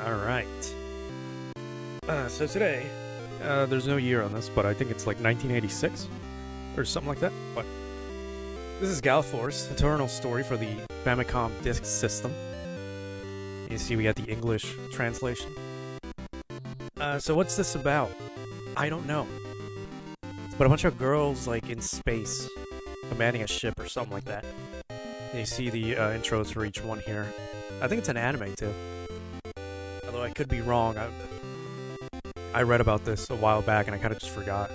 Alright. So today, there's no year on this, but I think it's like 1986 or something like that. But this is Gall Force, Eternal Story for the Famicom disk system. You see we got the English translation. So what's this about? I don't know. But a bunch of girls like in space commanding a ship or something like that. And you see the intros for each one here. I think it's an anime too. Although I could be wrong. I read about this a while back and I kind of just forgot.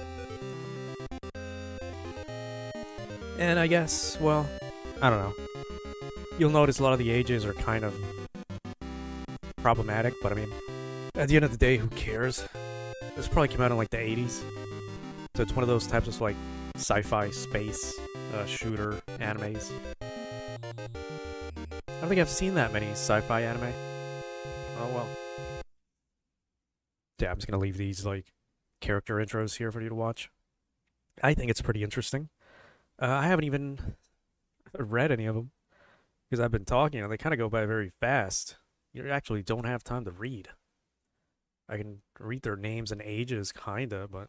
And I guess, well, I don't know. You'll notice a lot of the ages are kind of problematic, but I mean, at the end of the day, who cares? This probably came out in like the 80s. So it's one of those types of like sci-fi space shooter animes. I don't think I've seen that many sci-fi anime. Oh well. Yeah, I'm just gonna leave these like character intros here for you to watch. I think it's pretty interesting. I haven't even read any of them because I've been talking and they kind of go by very fast. You actually don't have time to read. I can read their names and ages, kinda, but...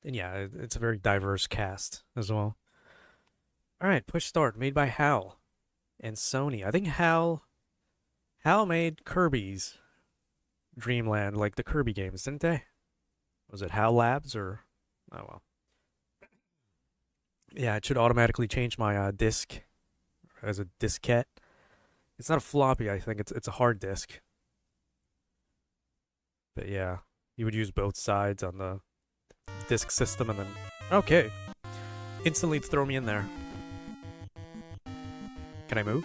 And yeah, it's a very diverse cast as well. Alright, push start, made by HAL and Sony. I think HAL made Kirby's Dreamland, like the Kirby games, didn't they? Was it HAL Labs or... Oh well. Yeah, it should automatically change my disc as a diskette. It's not a floppy, I think. It's a hard disk. But yeah, you would use both sides on the disk system and then... Okay. Instantly throw me in there. Can I move?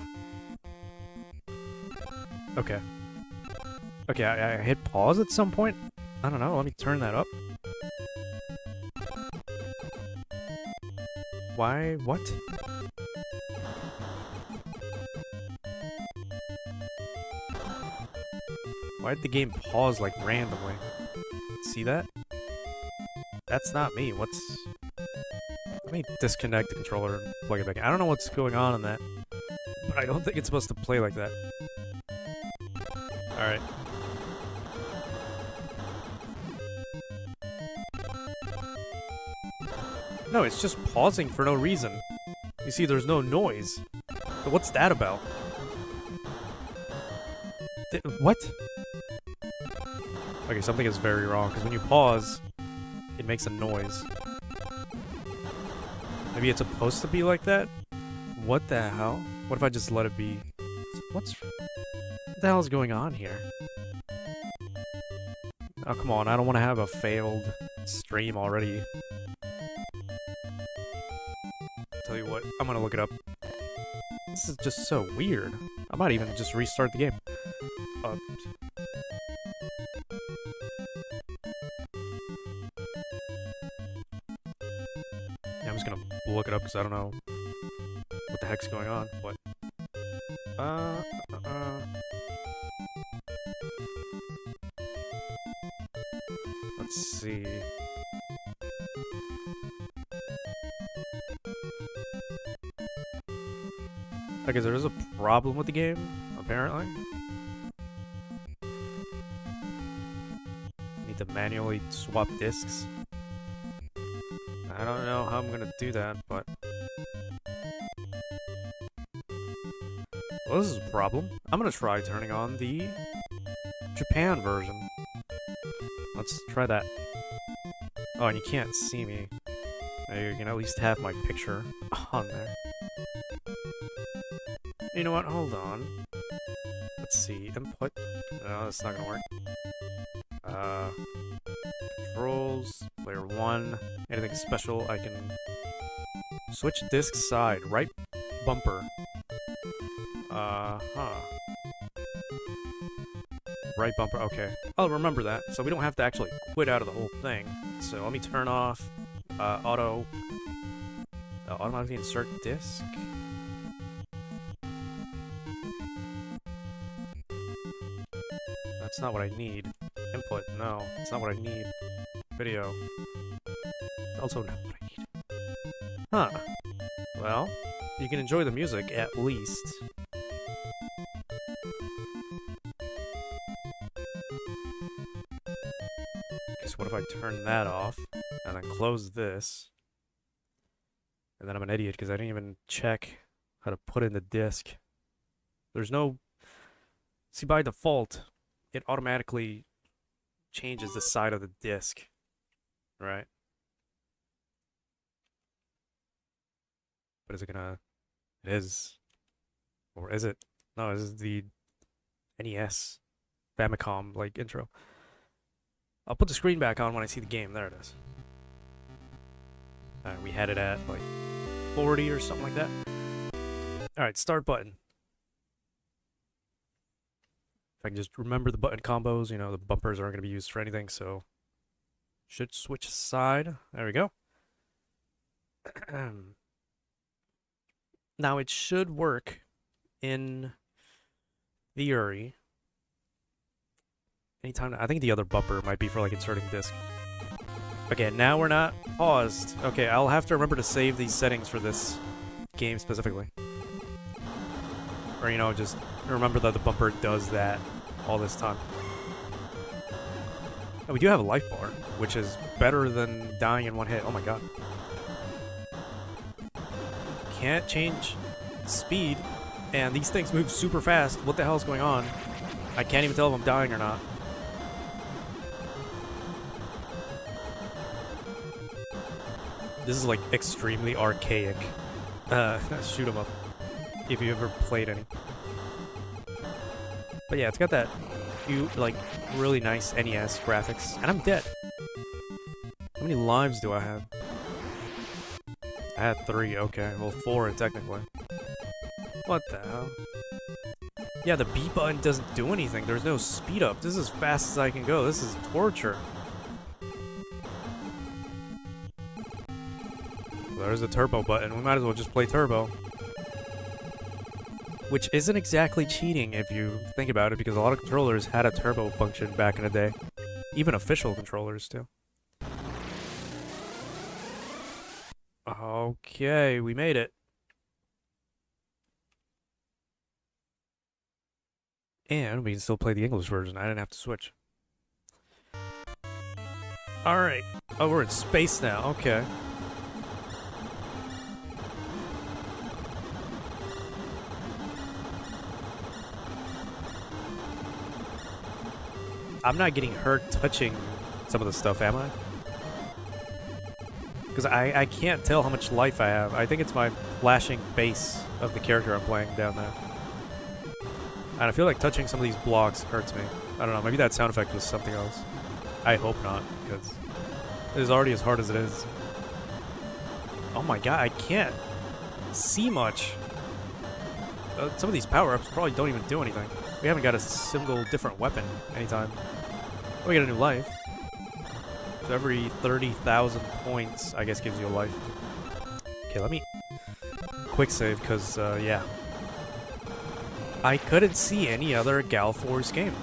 Okay. Okay, I hit pause at some point? I don't know, let me turn that up. Why? What? Why did the game pause like randomly? See that? That's not me. What's... Let me disconnect the controller and plug it back in. I don't know what's going on in that, but I don't think it's supposed to play like that. Alright. No, it's just pausing for no reason. You see, there's no noise. But what's that about? What? Okay, something is very wrong, because when you pause, it makes a noise. Maybe it's supposed to be like that? What the hell? What if I just let it be? What the hell is going on here? Oh, come on, I don't want to have a failed stream already. Tell you what, I'm gonna look it up. This is just so weird. I might even just restart the game. Yeah, I'm just gonna look it up because I don't know what the heck's going on. What? Let's see. I guess there is a problem with the game, apparently. Need to manually swap discs. I don't know how I'm gonna do that, but... Well, this is a problem. I'm gonna try turning on the Japan version. Let's try that. Oh, and you can't see me. You can at least have my picture on there. You know what? Hold on. Let's see. Input. No, that's not gonna work. Controls. Player 1. Anything special? I can switch disc side. Right bumper. Right bumper. Okay. I'll remember that. So we don't have to actually quit out of the whole thing. So let me turn off automatically insert disc. That's not what I need. Input, no. It's not what I need. Video. It's also not what I need. Huh. Well, you can enjoy the music, at least. what if I turn that off and then close this? And then I'm an idiot because I didn't even check how to put in the disk. There's no... See, by default, it automatically changes the side of the disk, right? But is it gonna... It is. Or is it? No, this is the NES Famicom, like, intro. I'll put the screen back on when I see the game. There it is. Alright, we had it at, like, 40 or something like that. Alright, start button. If I can just remember the button combos, you know, the bumpers aren't going to be used for anything, so... Should switch aside. There we go. Now, it should work in theory. Anytime, I think the other bumper might be for like inserting disc. Okay, now we're not paused. Okay, I'll have to remember to save these settings for this game specifically. Or, you know, just remember that the bumper does that all this time. And we do have a life bar, which is better than dying in one hit. Oh my god. Can't change speed, and these things move super fast. What the hell is going on? I can't even tell if I'm dying or not. This is like extremely archaic shoot 'em up, if you ever played any. But yeah, it's got that cute, like, really nice NES graphics, and I'm dead. How many lives do I have? I had 3, okay. Well, 4 technically. What the hell? Yeah, the B button doesn't do anything. There's no speed up. This is as fast as I can go. This is torture. There's a turbo button. We might as well just play turbo. Which isn't exactly cheating if you think about it, because a lot of controllers had a turbo function back in the day. Even official controllers, too. Okay, we made it. And we can still play the English version. I didn't have to switch. Alright. Oh, we're in space now. Okay. I'm not getting hurt touching some of the stuff, am I? Because I can't tell how much life I have. I think it's my flashing face of the character I'm playing down there. And I feel like touching some of these blocks hurts me. I don't know, maybe that sound effect was something else. I hope not, because it is already as hard as it is. Oh my god, I can't see much. Some of these power-ups probably don't even do anything. We haven't got a single different weapon anytime. Oh, we get a new life. So every 30,000 points, I guess, gives you a life. Okay, let me quick save, because, yeah. I couldn't see any other Gall Force game.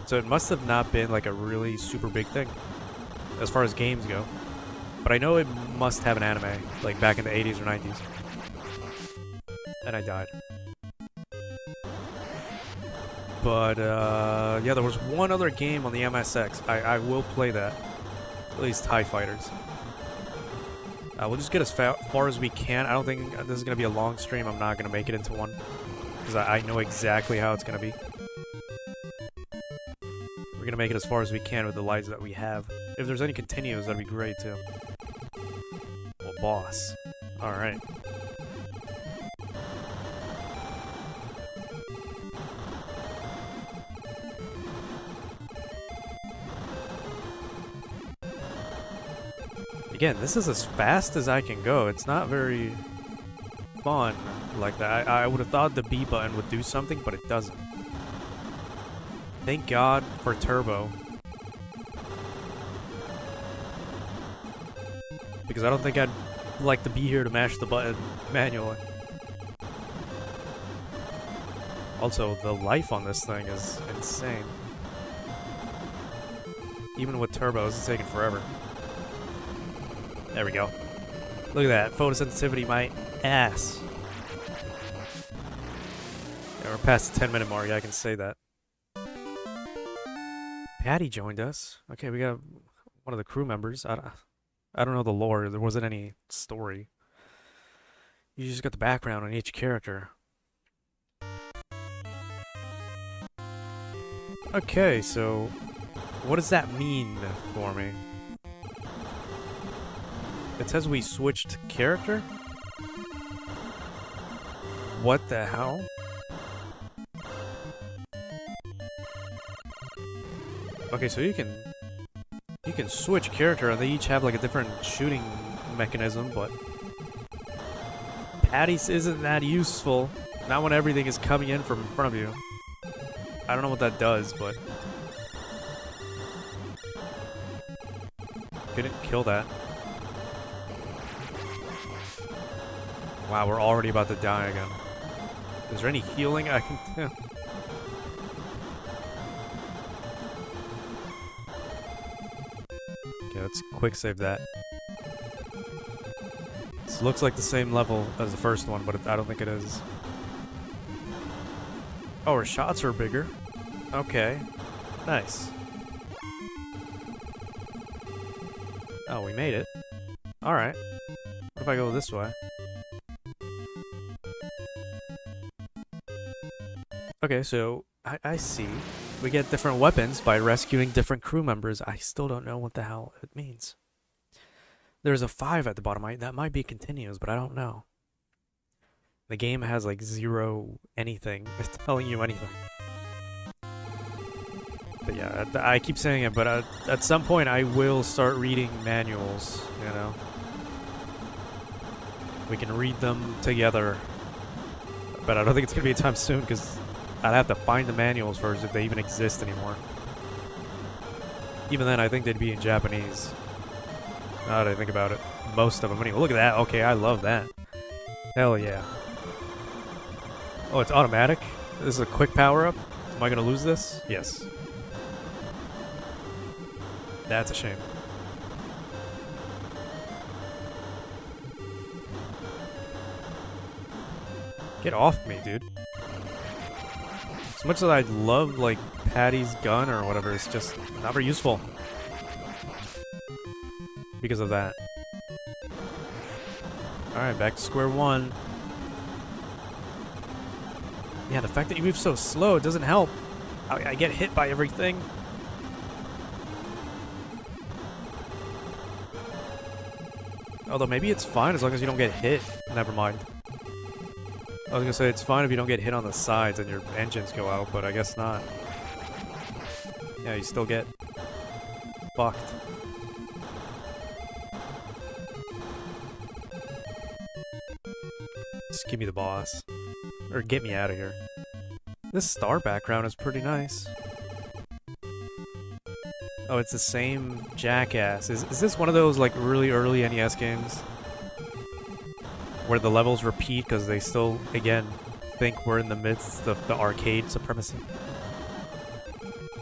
So it must have not been, like, a really super big thing, as far as games go. But I know it must have an anime, like, back in the 80s or 90s. And I died. But, yeah, there was one other game on the MSX. I will play that. At least TIE Fighters. We'll just get as far as we can. I don't think this is going to be a long stream. I'm not going to make it into one. Because I know exactly how it's going to be. We're going to make it as far as we can with the lives that we have. If there's any continues, that'd be great, too. Well, boss. Alright. Again, this is as fast as I can go. It's not very fun like that. I would have thought the B button would do something, but it doesn't. Thank God for turbo. Because I don't think I'd like to be here to mash the button manually. Also, the life on this thing is insane. Even with turbos, it's taking forever. There we go. Look at that. Photosensitivity, my ass. Yeah, we're past the 10-minute mark. I can say that. Patty joined us. Okay, we got one of the crew members. I don't know the lore. There wasn't any story. You just got the background on each character. Okay, so what does that mean for me? It says we switched character? What the hell? Okay, so you can switch character and they each have like a different shooting mechanism, but Patty's isn't that useful. Not when everything is coming in from in front of you. I don't know what that does, but didn't kill that. Wow, we're already about to die again. Is there any healing I can... Yeah. Okay, let's quick save that. This looks like the same level as the first one, but I don't think it is. Oh, our shots are bigger. Okay. Nice. Oh, we made it. Alright. What if I go this way? Okay, so I see. We get different weapons by rescuing different crew members. I still don't know what the hell it means. There's a 5 at the bottom. That might be continuous, but I don't know. The game has like 0 anything. It's telling you anything. But yeah, I keep saying it, but at some point I will start reading manuals, you know? We can read them together. But I don't think it's going to be anytime soon, because I'd have to find the manuals first if they even exist anymore. Even then, I think they'd be in Japanese. Now that I think about it. Most of them. Anyway, look at that. Okay, I love that. Hell yeah. Oh, it's automatic? This is a quick power-up? Am I going to lose this? Yes. That's a shame. Get off me, dude. As much as I love, like, Patty's gun or whatever, it's just not very useful. Because of that. Alright, back to square one. Yeah, the fact that you move so slow, it doesn't help. I get hit by everything. Although maybe it's fine as long as you don't get hit. Never mind. I was gonna say it's fine if you don't get hit on the sides and your engines go out, but I guess not. Yeah, you still get fucked. Just give me the boss. Or get me out of here. This star background is pretty nice. Oh, it's the same jackass. Is this one of those like really early NES games? Where the levels repeat because they still, again, think we're in the midst of the arcade supremacy?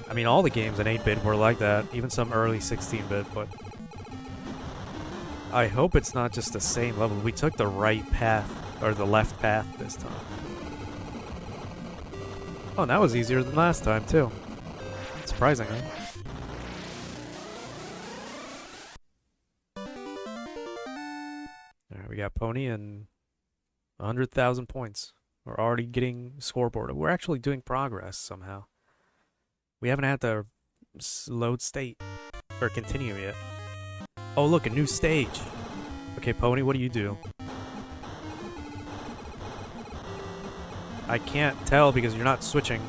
I mean, all the games in 8-bit were like that. Even some early 16-bit, but... I hope it's not just the same level. We took the right path, or the left path this time. Oh, and that was easier than last time, too. Surprisingly. Alright, we got Pony and 100,000 points. We're already getting scoreboard. We're actually doing progress somehow. We haven't had to load state or continue yet. Oh, look, a new stage. Okay, Pony, what do you do? I can't tell because you're not switching.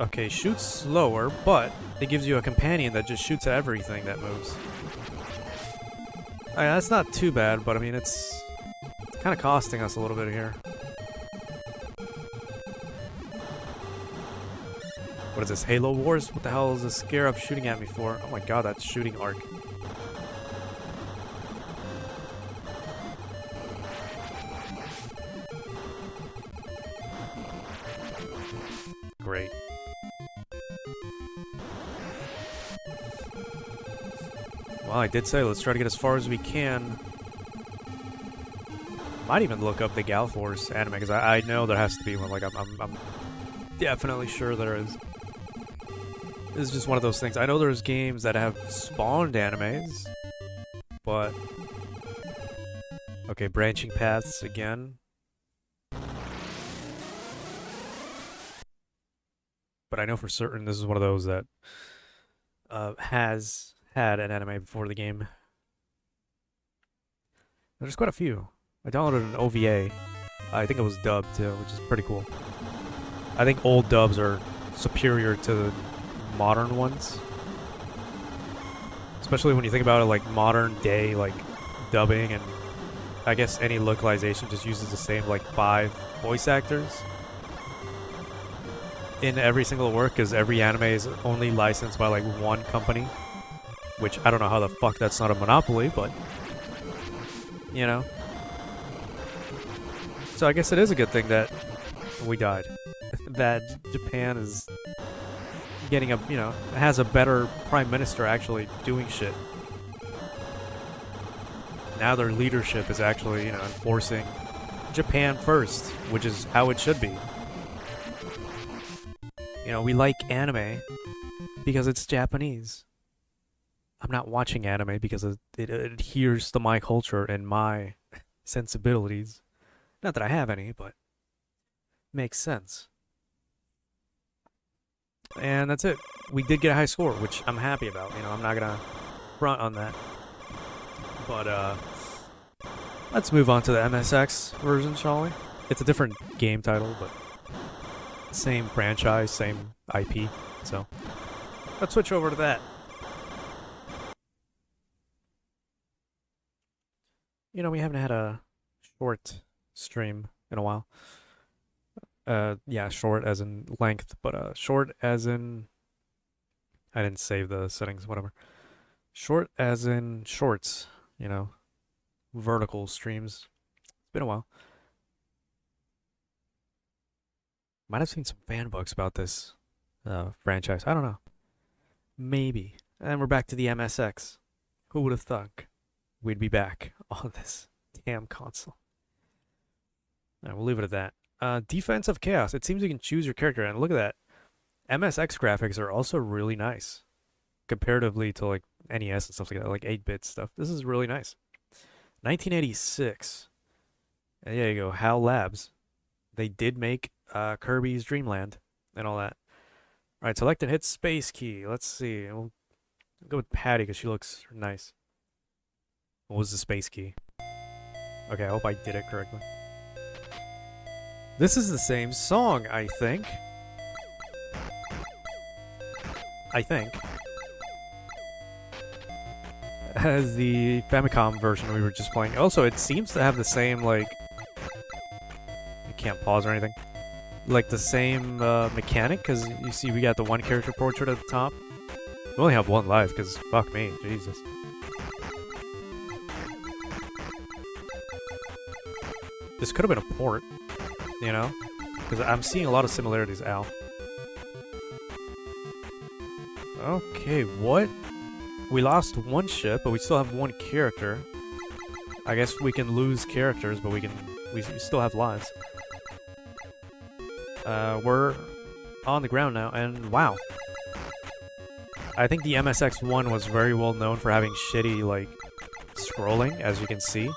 Okay, shoots slower, but it gives you a companion that just shoots at everything that moves. That's not too bad, but I mean, it's kind of costing us a little bit here. What is this, Halo Wars? What the hell is this Scarab shooting at me for? Oh my god, that's shooting arc. Great. Well, I did say let's try to get as far as we can. Might even look up the Gall Force anime because I know there has to be one. Like I'm definitely sure there is. This is just one of those things. I know there's games that have spawned animes, but okay, branching paths again. But I know for certain this is one of those that has had an anime before the game. There's quite a few. I downloaded an OVA. I think it was dubbed too, which is pretty cool. I think old dubs are superior to the modern ones. Especially when you think about it, like modern day like dubbing, and I guess any localization just uses the same like 5 voice actors in every single work, because every anime is only licensed by like one company, which I don't know how the fuck that's not a monopoly, but you know. So I guess it is a good thing that we died. That Japan is getting a, you know, has a better prime minister actually doing shit. Now their leadership is actually, you know, enforcing Japan first, which is how it should be. You know, we like anime because it's Japanese. I'm not watching anime because it adheres to my culture and my sensibilities. Not that I have any, but makes sense. And that's it. We did get a high score, which I'm happy about. You know, I'm not gonna front on that. But let's move on to the MSX version, shall we? It's a different game title, but same franchise, same IP. So let's switch over to that. You know, we haven't had a short stream in a while. Yeah, short as in length, but short as in... I didn't save the settings, whatever. Short as in shorts, you know. Vertical streams. It's been a while. Might have seen some fan books about this franchise. I don't know. Maybe. And we're back to the MSX. Who would have thought we'd be back on this damn console? Alright, we'll leave it at that. Defense of Chaos. It seems you can choose your character, and look at that. MSX graphics are also really nice. Comparatively to like NES and stuff like that, like 8-bit stuff. This is really nice. 1986. And there you go, HAL Labs. They did make Kirby's Dream Land and all that. Alright, select and hit space key. Let's see. We'll go with Patty because she looks nice. What was the space key? Okay, I hope I did it correctly. This is the same song, I think. As the Famicom version we were just playing. Also, it seems to have the same, like... You can't pause or anything. Like, the same mechanic, because you see we got the one character portrait at the top. We only have one life, because fuck me, Jesus. This could have been a port. You know? Because I'm seeing a lot of similarities, Al. Okay, what? We lost one ship, but we still have one character. I guess we can lose characters, but we still have lives. We're on the ground now, and wow. I think the MSX1 was very well known for having shitty, like, scrolling, as you can see.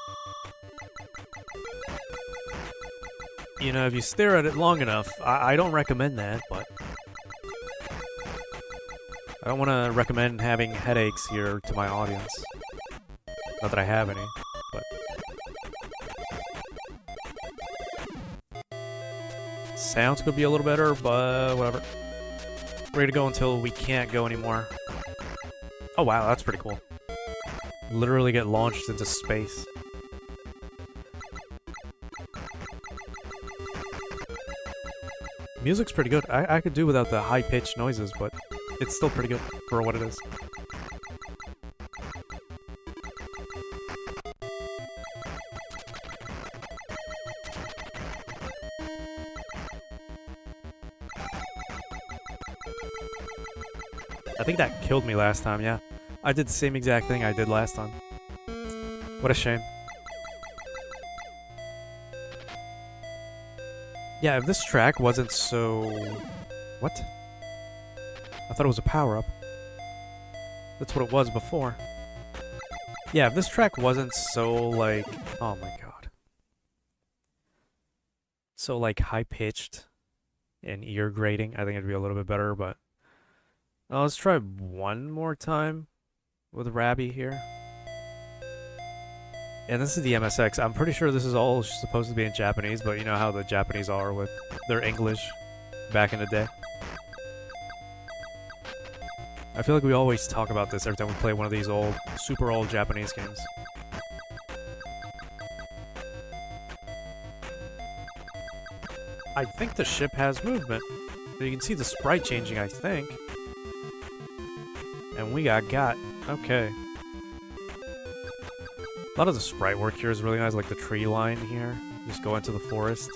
You know, if you stare at it long enough, I don't recommend that, but... I don't want to recommend having headaches here to my audience. Not that I have any, but... Sounds could be a little better, but whatever. Ready to go until we can't go anymore. Oh wow, that's pretty cool. Literally get launched into space. Music's pretty good. I could do without the high-pitched noises, but it's still pretty good for what it is. I think that killed me last time, yeah. I did the same exact thing I did last time. What a shame. Yeah, if this track wasn't so... What? I thought it was a power-up. That's what it was before. Yeah, if this track wasn't so, like... Oh my god. So, like, high-pitched and ear-grating, I think it'd be a little bit better, but... let's try one more time with Rabby here. And this is the MSX. I'm pretty sure this is all supposed to be in Japanese, but you know how the Japanese are with their English back in the day. I feel like we always talk about this every time we play one of these old, super old Japanese games. I think the ship has movement. You can see the sprite changing, I think. And we got. Okay. A lot of the sprite work here is really nice, like the tree line here. Just go into the forest.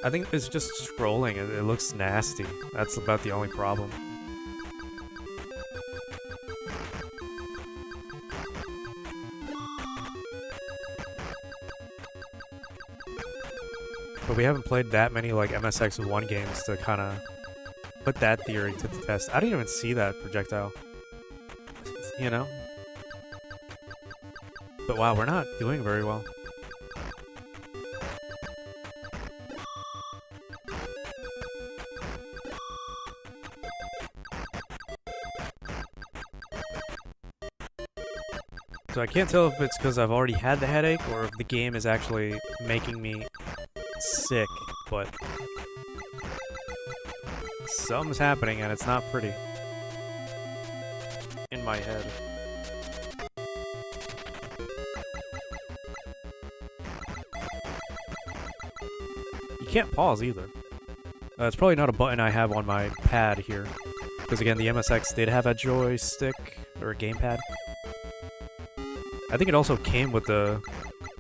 I think it's just scrolling. It looks nasty. That's about the only problem. But we haven't played that many like MSX1 games to kind of put that theory to the test. I didn't even see that projectile. You know? But wow, we're not doing very well. So I can't tell if it's because I've already had the headache or if the game is actually making me sick, but something's happening and it's not pretty in my head. You can't pause either. It's probably not a button I have on my pad here, because again, the MSX did have a joystick or a gamepad. I think it also came with the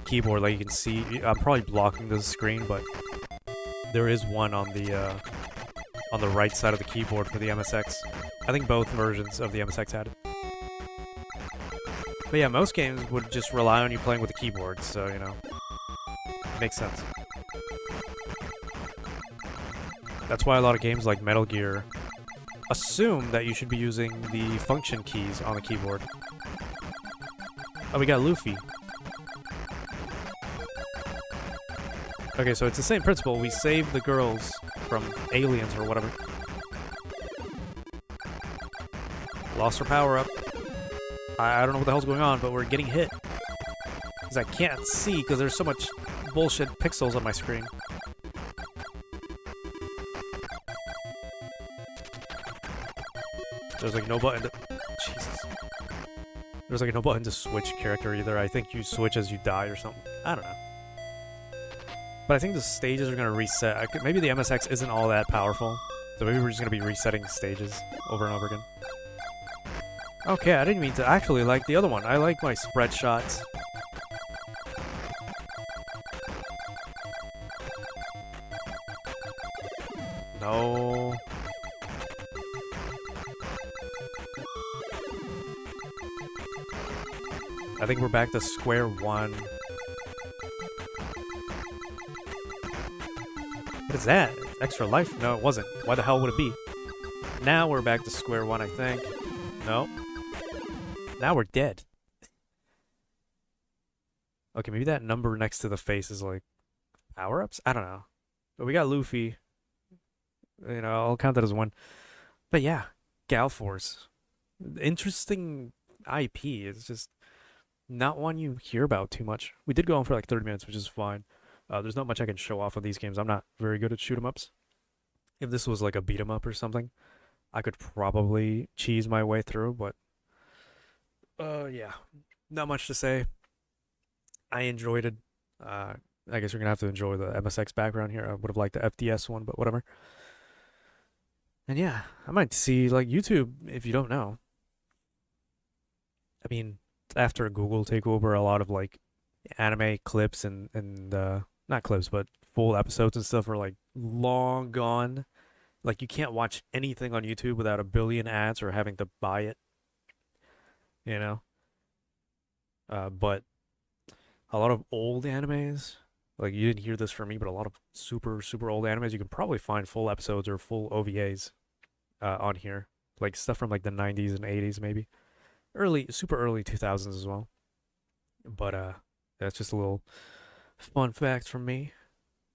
keyboard, like you can see. I'm probably blocking the screen, but there is one on the right side of the keyboard for the MSX. I think both versions of the MSX had it. But yeah, most games would just rely on you playing with the keyboard, so, you know, it makes sense. That's why a lot of games like Metal Gear assume that you should be using the function keys on the keyboard. Oh, we got Luffy. Okay, so it's the same principle. We save the girls from aliens or whatever. Lost her power-up. I don't know what the hell's going on, but we're getting hit. Because I can't see because there's so much bullshit pixels on my screen. There's like no button to... Jesus. There's like no button to switch character either. I think you switch as you die or something. I don't know. But I think the stages are going to reset. Maybe the MSX isn't all that powerful. So maybe we're just going to be resetting stages over and over again. Okay, I didn't mean to actually like the other one. I like my spread shots. No. I think we're back to square one. What is that? Extra life? No, it wasn't. Why the hell would it be? Now we're back to square one, I think. No. Now we're dead. Okay, maybe that number next to the face is like power-ups? I don't know. But we got Luffy. You know, I'll count that as one. But yeah, Gall Force. Interesting IP. It's just not one you hear about too much. We did go on for like 30 minutes, which is fine. There's not much I can show off of these games. I'm not very good at shoot-em-ups. If this was like a beat-em-up or something, I could probably cheese my way through, but yeah, not much to say. I enjoyed it. I guess you're gonna have to enjoy the MSX background here. I would have liked the FDS one, but whatever. And yeah, I might see like YouTube if you don't know. I mean, after Google takeover, a lot of like anime clips and not clips, but full episodes and stuff are like long gone. Like you can't watch anything on YouTube without a billion ads or having to buy it. You know? But a lot of old animes Like, you didn't hear this from me, but a lot of super, super old animes, you can probably find full episodes or full OVAs on here. Like, stuff from, like, the 90s and 80s, maybe. Super early 2000s as well. But, that's just a little fun fact from me.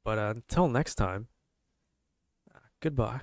But, until next time, goodbye.